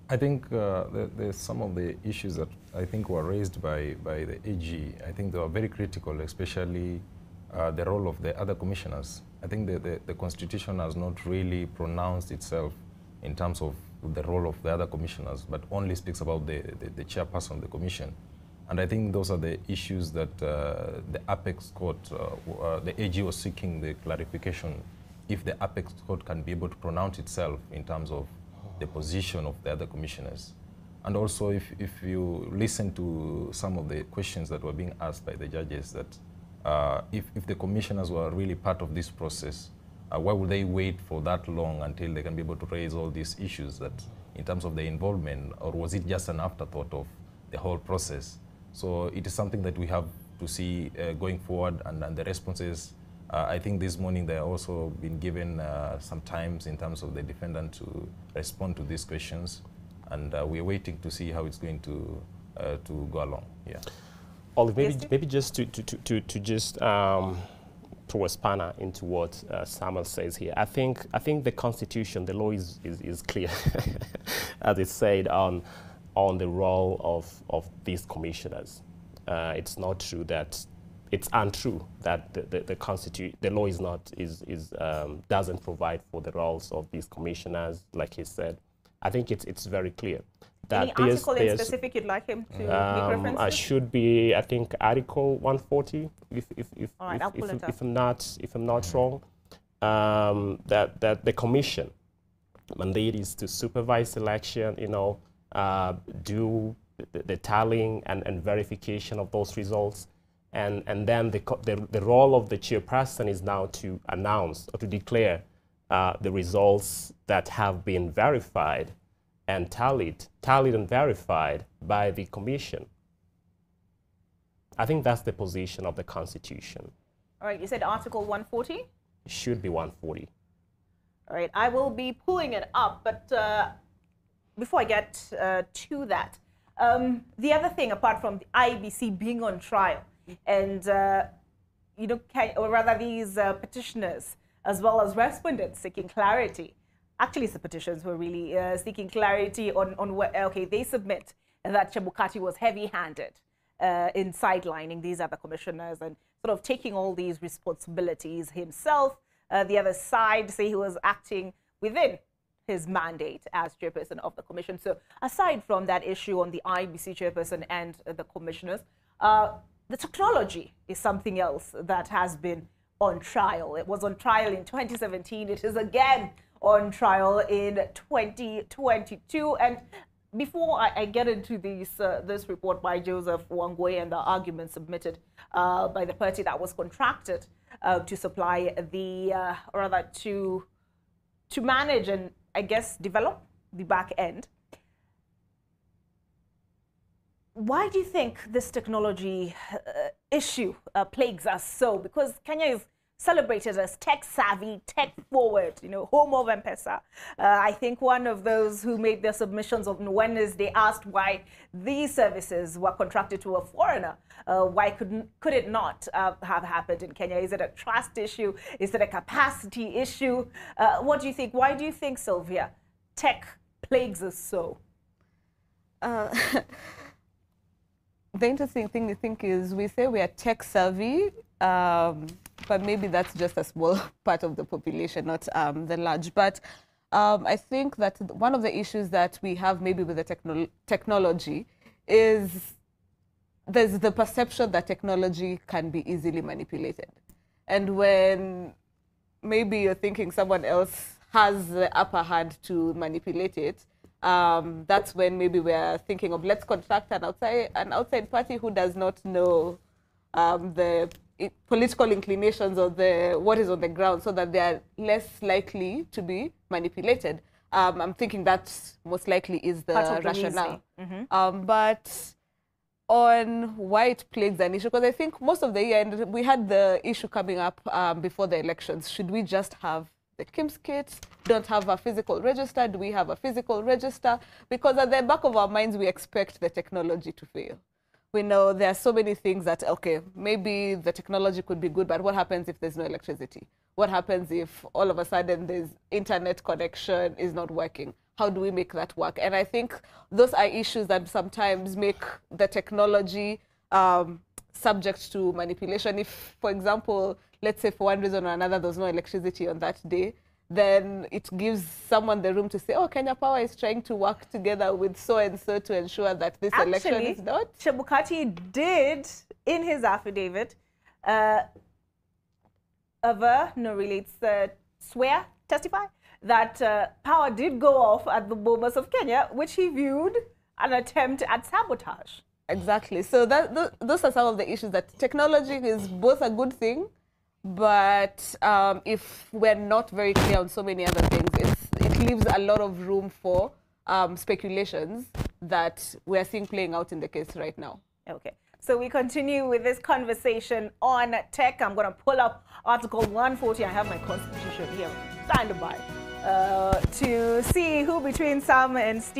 I think there's some of the issues that I think were raised by the AG. I think they were very critical, especially the role of the other commissioners. I think the Constitution has not really pronounced itself in terms of the role of the other commissioners, but only speaks about the chairperson of the commission. And I think those are the issues that the Apex Court, the AG was seeking the clarification if the Apex Court can be able to pronounce itself in terms of the position of the other commissioners. And also, if you listen to some of the questions that were being asked by the judges, that if the commissioners were really part of this process, why would they wait for that long until they can be able to raise all these issues that in terms of the involvement, or was it just an afterthought of the whole process? So it is something that we have to see going forward, and the responses. I think this morning they are also been given some times in terms of the defendant to respond to these questions, and we are waiting to see how it's going to go along. Yeah. Olive, maybe just to just throw a spanner into what Samuel says here. I think the Constitution, the law is clear, as it said on the role of these commissioners. It's not true that. It's untrue that the law doesn't provide for the roles of these commissioners, like he said. I think it's very clear that any article in specific you'd like him to make reference to? Should be, I think, Article 140, if I'm not wrong. That the commission mandate is to supervise election, do the tallying and verification of those results. And then the role of the chairperson is now to announce or to declare the results that have been verified and tallied and verified by the commission. I think that's the position of the Constitution. All right, you said Article 140? It should be 140. All right, I will be pulling it up, but before I get to that, the other thing, apart from the IEBC being on trial, and these petitioners, as well as respondents seeking clarity. Actually, the petitions were really seeking clarity on what, they submit that Chebukati was heavy-handed in sidelining these other commissioners and sort of taking all these responsibilities himself. The other side say he was acting within his mandate as chairperson of the commission. So aside from that issue on the IBC chairperson and the commissioners, the technology is something else that has been on trial. It was on trial in 2017. It is again on trial in 2022. And before I get into this report by Joseph Wangwe and the argument submitted by the party that was contracted to supply to manage and, I guess, develop the back end, why do you think this technology issue plagues us so? Because Kenya is celebrated as tech-savvy, tech-forward, home of M-Pesa. I think one of those who made their submissions on Wednesday asked why these services were contracted to a foreigner. Why could it not have happened in Kenya? Is it a trust issue? Is it a capacity issue? What do you think? Why do you think, Sylvia, tech plagues us so? The interesting thing I think is we say we are tech savvy, but maybe that's just a small part of the population, not the large. But I think that one of the issues that we have maybe with the technology is there's the perception that technology can be easily manipulated. And when maybe you're thinking someone else has the upper hand to manipulate it, that's when maybe we're thinking of let's contract an outside party who does not know the political inclinations of what is on the ground, so that they are less likely to be manipulated. I'm thinking that most likely is the rationale. But on why it plagues an issue, because I think most of the year, and we had the issue coming up before the elections, should we just have the Kiems kits, don't have a physical register? Do we have a physical register? Because at the back of our minds, we expect the technology to fail. We know there are so many things that, okay, maybe the technology could be good, but what happens if there's no electricity? What happens if all of a sudden this internet connection is not working? how do we make that work? And I think those are issues that sometimes make the technology subject to manipulation. If, for example, let's say for one reason or another, there's no electricity on that day, then it gives someone the room to say, oh, Kenya Power is trying to work together with so-and-so to ensure that this election is not. Chebukati did, in his affidavit, testify that power did go off at the Bomas of Kenya, which he viewed an attempt at sabotage. Exactly. So those are some of the issues that technology is both a good thing, but if we're not very clear on so many other things, it leaves a lot of room for speculations that we're seeing playing out in the case right now. Okay. So we continue with this conversation on tech. I'm going to pull up Article 140. I have my constitution here, stand by, to see who between Sam and Steve